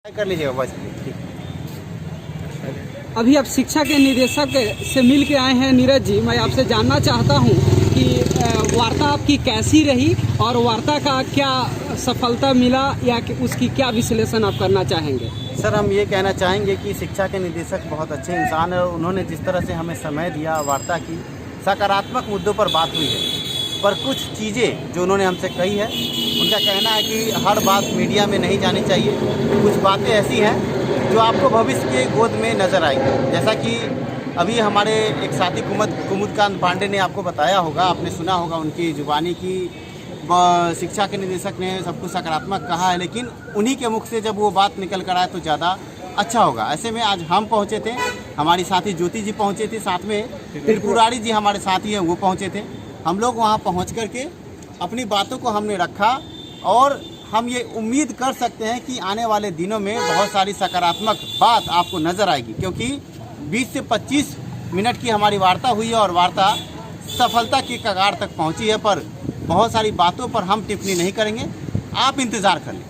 कर लीजिएगा बस। अभी आप शिक्षा के निदेशक से मिल के आए हैं नीरज जी, मैं आपसे जानना चाहता हूं कि वार्ता आपकी कैसी रही और वार्ता का क्या सफलता मिला या कि उसकी क्या विश्लेषण आप करना चाहेंगे? सर, हम ये कहना चाहेंगे कि शिक्षा के निदेशक बहुत अच्छे इंसान है। उन्होंने जिस तरह से हमें समय दिया, वार्ता की, सकारात्मक मुद्दों पर बात हुई है। पर कुछ चीज़ें जो उन्होंने हमसे कही है, उनका कहना है कि हर बात मीडिया में नहीं जानी चाहिए। कुछ बातें ऐसी हैं जो आपको भविष्य के गोद में नज़र आएंगी। जैसा कि अभी हमारे एक साथी कुमुदकांत पांडे ने आपको बताया होगा, आपने सुना होगा उनकी जुबानी की शिक्षा के निदेशक ने सब कुछ सकारात्मक कहा है, लेकिन उन्हीं के मुख से जब वो बात निकल कर आए तो ज़्यादा अच्छा होगा। ऐसे में आज हम पहुँचे थे, हमारी साथी ज्योति जी पहुँचे थे, साथ में त्रिपुरारी जी हमारे साथी हैं वो पहुँचे थे। हम लोग वहाँ पहुँच कर के अपनी बातों को हमने रखा और हम ये उम्मीद कर सकते हैं कि आने वाले दिनों में बहुत सारी सकारात्मक बात आपको नज़र आएगी, क्योंकि 20 से 25 मिनट की हमारी वार्ता हुई है और वार्ता सफलता की कगार तक पहुंची है। पर बहुत सारी बातों पर हम टिप्पणी नहीं करेंगे, आप इंतज़ार कर लें।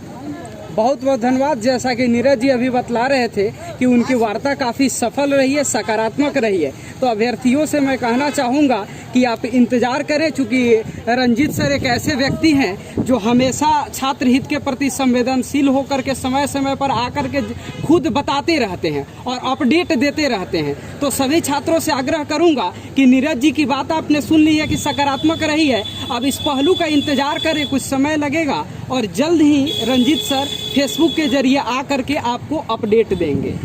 बहुत बहुत धन्यवाद। जैसा कि नीरज जी अभी बतला रहे थे कि उनकी वार्ता काफ़ी सफल रही है, सकारात्मक रही है, तो अभ्यर्थियों से मैं कहना चाहूँगा कि आप इंतजार करें, चूँकि रंजीत सर एक ऐसे व्यक्ति हैं जो हमेशा छात्र हित के प्रति संवेदनशील होकर के समय समय पर आकर के खुद बताते रहते हैं और अपडेट देते रहते हैं। तो सभी छात्रों से आग्रह करूँगा कि नीरज जी की बात आपने सुन ली है कि सकारात्मक रही है, अब इस पहलू का इंतजार करें, कुछ समय लगेगा और जल्द ही रंजीत सर फेसबुक के जरिए आकर के आपको अपडेट देंगे।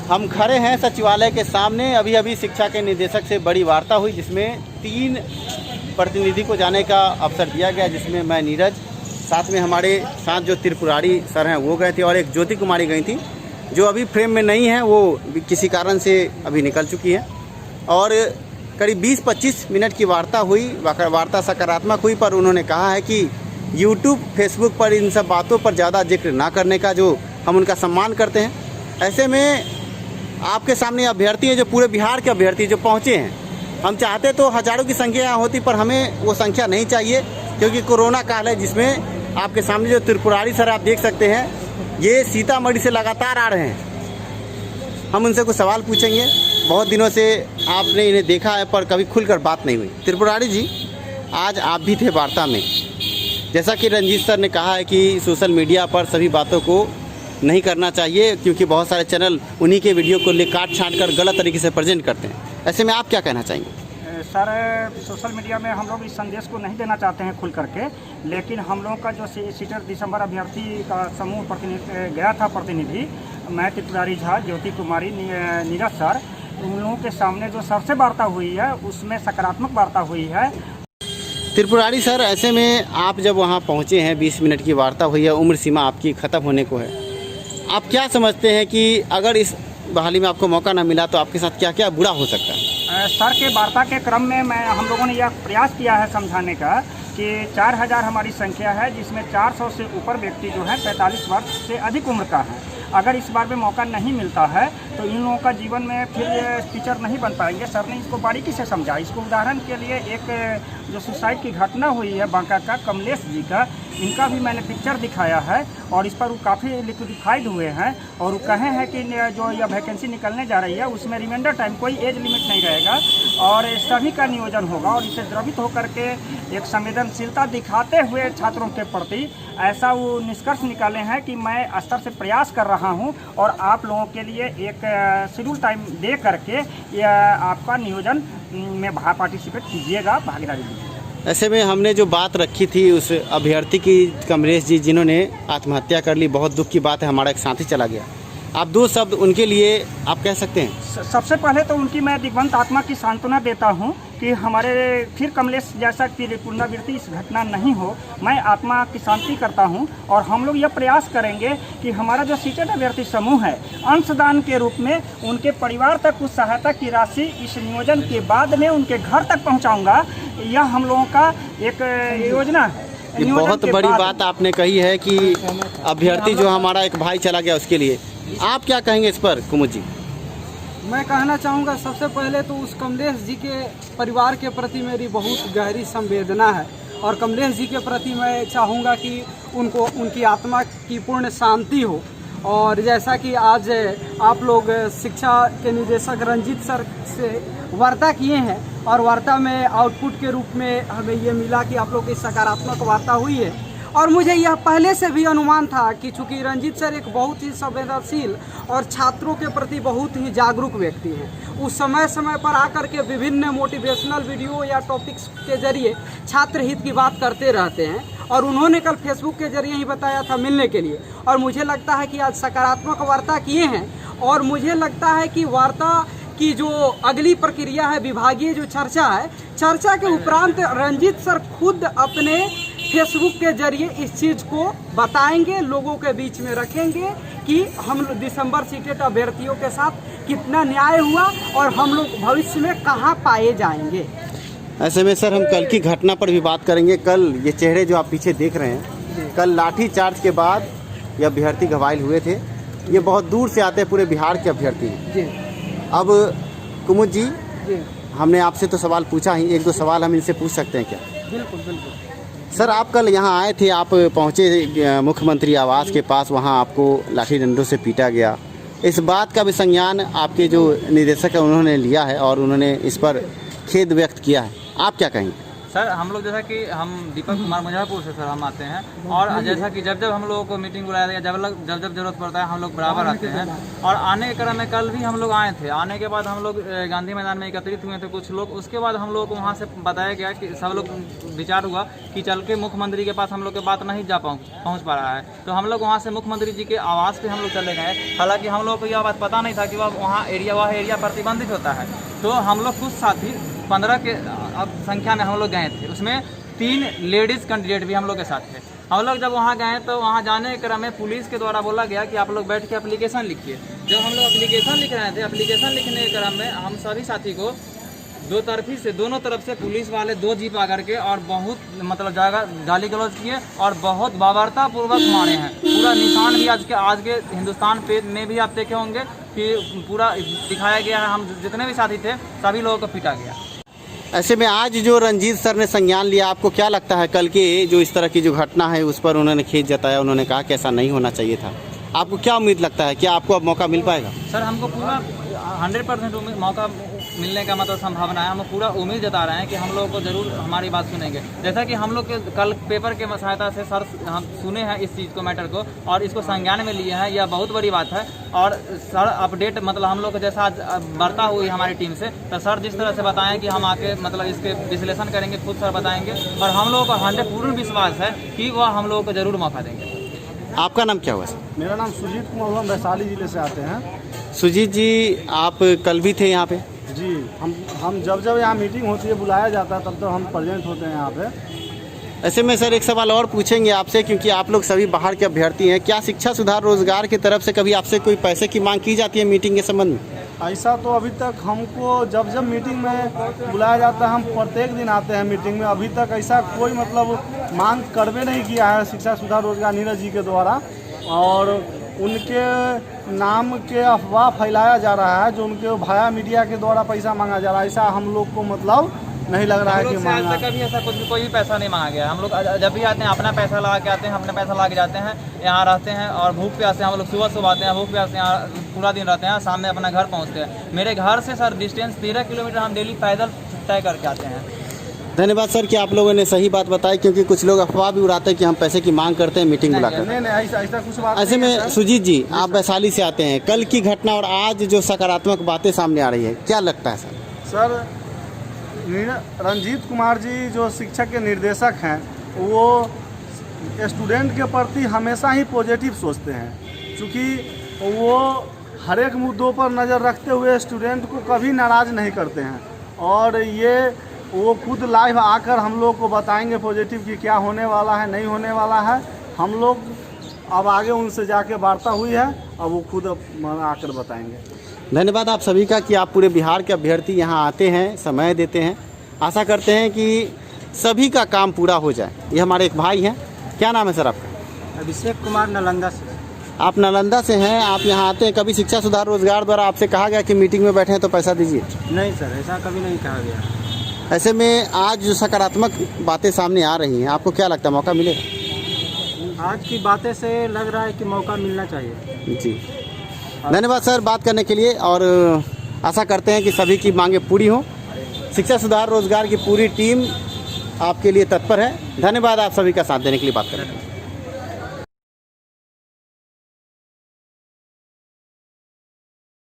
हम खड़े हैं सचिवालय के सामने। अभी अभी शिक्षा के निदेशक से बड़ी वार्ता हुई, जिसमें 3 प्रतिनिधि को जाने का अवसर दिया गया, जिसमें मैं, नीरज, साथ में हमारे साथ जो त्रिपुरारी सर हैं वो गए थे और एक ज्योति कुमारी गई थी, जो अभी फ्रेम में नहीं है, वो किसी कारण से अभी निकल चुकी है। और करीब 20-25 मिनट की वार्ता हुई। वार्ता सकारात्मक हुई, पर उन्होंने कहा है कि यूट्यूब, फेसबुक पर इन सब बातों पर ज़्यादा जिक्र ना करने का, जो हम उनका सम्मान करते हैं। ऐसे में आपके सामने अभ्यर्थी हैं जो पूरे बिहार के अभ्यर्थी जो पहुँचे हैं। हम चाहते तो हज़ारों की संख्या यहाँ होती, पर हमें वो संख्या नहीं चाहिए, क्योंकि कोरोना काल है, जिसमें आपके सामने जो त्रिपुरारी सर आप देख सकते हैं, ये सीतामढ़ी से लगातार आ रहे हैं। हम उनसे कुछ सवाल पूछेंगे। बहुत दिनों से आपने इन्हें देखा है, पर कभी खुलकर बात नहीं हुई। त्रिपुरारी जी, आज आप भी थे वार्ता में। जैसा कि रंजीत सर ने कहा है कि सोशल मीडिया पर सभी बातों को नहीं करना चाहिए, क्योंकि बहुत सारे चैनल उन्हीं के वीडियो को काट छाँट कर गलत तरीके से प्रेजेंट करते हैं। ऐसे में आप क्या कहना चाहेंगे? सर, सोशल मीडिया में हम लोग इस संदेश को नहीं देना चाहते हैं खुल करके, लेकिन हम लोगों का जो सीटर दिसंबर अभ्यर्थी का समूह प्रतिनिधि गया था, प्रतिनिधि मैं, त्रिपुरारी झा, ज्योति कुमारी, नीरज सर, उन लोगों के सामने जो सबसे वार्ता हुई है उसमें सकारात्मक वार्ता हुई है। त्रिपुरारी सर, ऐसे में आप जब वहाँ पहुँचे हैं, 20 मिनट की वार्ता हुई है, उम्र सीमा आपकी ख़त्म होने को है, आप क्या समझते हैं कि अगर इस बहाली में आपको मौका ना मिला तो आपके साथ क्या क्या बुरा हो सकता है? सर के वार्ता के क्रम में हम लोगों ने यह प्रयास किया है समझाने का कि 4000 हमारी संख्या है, जिसमें 400 से ऊपर व्यक्ति जो है 45 वर्ष से अधिक उम्र का है। अगर इस बार में मौका नहीं मिलता है तो इन लोगों का जीवन में फिर टीचर नहीं बन पाएंगे। सर ने इसको बारीकी से समझा। इसको उदाहरण के लिए एक जो सुसाइड की घटना हुई है बांका का, कमलेश जी का, इनका भी मैंने पिक्चर दिखाया है और इस पर वो काफ़ी लिक्विडिफाइड हुए हैं और वो कहे हैं कि जो यह वैकेंसी निकलने जा रही है उसमें रिमाइंडर टाइम, कोई एज लिमिट नहीं रहेगा और सभी का नियोजन होगा और इसे द्रवित होकर के एक संवेदनशीलता दिखाते हुए छात्रों के प्रति ऐसा वो निष्कर्ष निकाले हैं कि मैं स्तर से प्रयास कर रहा हूं और आप लोगों के लिए एक शेड्यूल टाइम दे करके आपका नियोजन में पार्टिसिपेट कीजिएगा, भागीदारी लीजिएगा। ऐसे में हमने जो बात रखी थी उस अभ्यर्थी की, कमलेश जी, जिन्होंने आत्महत्या कर ली, बहुत दुख की बात है, हमारा एक साथी चला गया। आप 2 शब्द उनके लिए आप कह सकते हैं? सबसे पहले तो उनकी मैं दिग्वंत आत्मा की सांत्वना देता हूं कि हमारे फिर कमलेश जैसा कि पुनरावृत्ति इस घटना नहीं हो। मैं आत्मा की शांति करता हूं और हम लोग यह प्रयास करेंगे कि हमारा जो सीटेड अभ्यर्थी समूह है, अंशदान के रूप में उनके परिवार तक उस सहायता की राशि इस नियोजन के बाद में उनके घर तक पहुँचाऊँगा। यह हम लोगों का एक योजना है। ये बहुत बड़ी बात आपने कही है कि अभ्यर्थी जो हमारा एक भाई चला गया, उसके लिए आप क्या कहेंगे इस पर, कुमुद जी? मैं कहना चाहूँगा, सबसे पहले तो उस कमलेश जी के परिवार के प्रति मेरी बहुत गहरी संवेदना है और कमलेश जी के प्रति मैं चाहूँगा कि उनको उनकी आत्मा की पूर्ण शांति हो। और जैसा कि आज आप लोग शिक्षा के निदेशक रंजीत सर से वार्ता किए हैं और वार्ता में आउटपुट के रूप में हमें ये मिला कि आप लोग की सकारात्मक वार्ता हुई है। और मुझे यह पहले से भी अनुमान था कि चूँकि रंजीत सर एक बहुत ही संवेदनशील और छात्रों के प्रति बहुत ही जागरूक व्यक्ति हैं, उस समय समय पर आकर के विभिन्न मोटिवेशनल वीडियो या टॉपिक्स के जरिए छात्र हित की बात करते रहते हैं। और उन्होंने कल फेसबुक के जरिए ही बताया था मिलने के लिए, और मुझे लगता है कि आज सकारात्मक वार्ता किए हैं। और मुझे लगता है कि वार्ता की जो अगली प्रक्रिया है, विभागीय जो चर्चा है, चर्चा के उपरांत रंजीत सर खुद अपने फेसबुक के जरिए इस चीज़ को बताएंगे, लोगों के बीच में रखेंगे कि हम दिसंबर सीटेट अभ्यर्थियों के साथ कितना न्याय हुआ और हम लोग भविष्य में कहाँ पाए जाएंगे। ऐसे में सर हम कल की घटना पर भी बात करेंगे। कल ये चेहरे जो आप पीछे देख रहे हैं, कल लाठी चार्ज के बाद ये अभ्यर्थी घायल हुए थे। ये बहुत दूर से आते हैं, पूरे बिहार के अभ्यर्थी हैं जी। अब कुमुद जी, हमने आपसे तो सवाल पूछा ही, एक दो सवाल हम इनसे पूछ सकते हैं क्या? बिल्कुल बिल्कुल। सर आप कल यहाँ आए थे, आप पहुँचे मुख्यमंत्री आवास के पास, वहाँ आपको लाठी डंडों से पीटा गया। इस बात का भी संज्ञान आपके जो निदेशक है उन्होंने लिया है और उन्होंने इस पर खेद व्यक्त किया है, आप क्या कहेंगे? सर हम लोग जैसा कि हम दीपक कुमार मुजफ्फरपुर से सर हम आते हैं, और जैसा कि जब जब हम लोगों को मीटिंग बुलाया गया, जब जब जरूरत पड़ता है हम लोग बराबर आते हैं। और आने के क्रम में कल भी हम लोग आए थे। आने के बाद हम लोग गांधी मैदान में एकत्रित हुए थे कुछ लोग। उसके बाद हम लोग को वहाँ से बताया गया कि सब लोग विचार हुआ कि चल के मुख्यमंत्री के पास हम लोग की बात नहीं जा पहुँच पा रहा है, तो हम लोग वहाँ से मुख्यमंत्री जी के आवास पर हम लोग चले गए। हालाँकि हम लोग को यह बात पता नहीं था कि वह एरिया प्रतिबंधित होता है। तो हम लोग कुछ साथी 15 के संख्या में हम लोग गए थे, उसमें 3 लेडीज़ कैंडिडेट भी हम लोग के साथ थे। हम लोग जब वहाँ गए तो वहाँ जाने के क्रम में पुलिस के द्वारा बोला गया कि आप लोग बैठ के एप्लीकेशन लिखिए। जब हम लोग एप्लीकेशन लिख रहे थे, एप्लीकेशन लिखने के क्रम में हम सभी साथी को दोनों तरफ से पुलिस वाले 2 जीप आकर के और बहुत मतलब जगह गाली गलौज किए और बहुत बाबरतापूर्वक मारे हैं। पूरा निशान भी आज के हिंदुस्तान पे में भी आप देखे होंगे कि पूरा दिखाया गया है। हम जितने भी साथी थे सभी लोगों को पीटा गया। ऐसे में आज जो रंजीत सर ने संज्ञान लिया, आपको क्या लगता है कल के जो इस तरह की जो घटना है उस पर उन्होंने खेद जताया, उन्होंने कहा कि ऐसा नहीं होना चाहिए था, आपको क्या उम्मीद लगता है, क्या आपको अब मौका मिल पाएगा? सर हमको पूरा 100% मौका मिलने का मतलब संभावना है। हम पूरा उम्मीद जता रहे हैं कि हम लोगों को ज़रूर हमारी बात सुनेंगे। जैसा कि हम लोग के कल पेपर के सहायता से सर हम सुने हैं इस चीज़ को, मैटर को, और इसको संज्ञान में लिए हैं, यह बहुत बड़ी बात है। और सर अपडेट मतलब हम लोग को जैसा आज वार्ता हुई हमारी टीम से, तो सर जिस तरह से बताएं कि हम आके मतलब इसके विश्लेषण करेंगे, खुद सर बताएंगे, और हम लोगों को 100% पूर्ण विश्वास है कि वह हम लोगों को ज़रूर मौका देंगे। आपका नाम क्या हुआ सर? मेरा नाम सुजीत कुमार, हम वैशाली जिले से आते हैं। सुजीत जी, आप कल भी थे यहाँ पे? जी, हम जब यहाँ मीटिंग होती है, बुलाया जाता है, तब हम प्रेजेंट होते हैं यहाँ पे। ऐसे में सर एक सवाल और पूछेंगे आपसे, क्योंकि आप लोग सभी बाहर के अभ्यर्थी हैं, क्या शिक्षा सुधार रोजगार की तरफ से कभी आपसे कोई पैसे की मांग की जाती है मीटिंग के संबंध में? ऐसा तो अभी तक हमको जब मीटिंग में बुलाया जाता है, हम प्रत्येक दिन आते हैं मीटिंग में, अभी तक ऐसा कोई मतलब मांग करवे नहीं किया है शिक्षा सुधार रोजगार नीरज जी के द्वारा। और उनके नाम के अफवाह फैलाया जा रहा है, जो उनके भाया मीडिया के द्वारा पैसा मांगा जा रहा है, ऐसा हम लोग को मतलब नहीं लग रहा है कि मांगा। कभी ऐसा कोई भी पैसा नहीं मांगा गया। हम लोग जब भी आते हैं अपना पैसा लगा के आते हैं, अपना पैसा लगा के जाते हैं, यहाँ रहते हैं और भूख प्यास से हम लोग सुबह आते हैं, भूख प्यास से यहाँ पूरा दिन रहते हैं, शाम में अपना घर पहुँचते हैं। मेरे घर से सर डिस्टेंस 13 किलोमीटर हम डेली पैदल तय करके आते हैं। धन्यवाद सर कि आप लोगों ने सही बात बताई, क्योंकि कुछ लोग अफवाह भी उड़ाते हैं कि हम पैसे की मांग करते हैं मीटिंग बुलाकर। नहीं, ऐसा कुछ बात ऐसे में सुजीत जी, आप वैशाली से आते हैं, कल की घटना और आज जो सकारात्मक बातें सामने आ रही है, क्या लगता है सर? सर रंजीत कुमार जी जो शिक्षक के निर्देशक हैं, वो स्टूडेंट के प्रति हमेशा ही पॉजिटिव सोचते हैं, क्योंकि वो हर एक मुद्दों पर नज़र रखते हुए स्टूडेंट को कभी नाराज़ नहीं करते हैं। और ये वो खुद लाइव आकर हम लोग को बताएंगे पॉजिटिव कि क्या होने वाला है, नहीं होने वाला है। हम लोग अब आगे उनसे जाके वार्ता हुई है, अब वो खुद आकर बताएंगे। धन्यवाद आप सभी का कि आप पूरे बिहार के अभ्यर्थी यहाँ आते हैं, समय देते हैं। आशा करते हैं कि सभी का काम पूरा हो जाए। ये हमारे एक भाई हैं, क्या नाम है सर आपका? अभिषेक कुमार, नालंदा से। आप नालंदा से हैं, आप यहाँ आते हैं, कभी शिक्षा सुधार रोजगार द्वारा आपसे कहा गया कि मीटिंग में बैठे हैं तो पैसा दीजिए? नहीं सर, ऐसा कभी नहीं कहा गया। ऐसे में आज जो सकारात्मक बातें सामने आ रही हैं, आपको क्या लगता है मौका मिलेगा? आज की बातें से लग रहा है कि मौका मिलना चाहिए। जी, धन्यवाद सर बात करने के लिए, और आशा करते हैं कि सभी की मांगें पूरी हों। शिक्षा सुधार रोजगार की पूरी टीम आपके लिए तत्पर है। धन्यवाद आप सभी का साथ देने के लिए बात करें।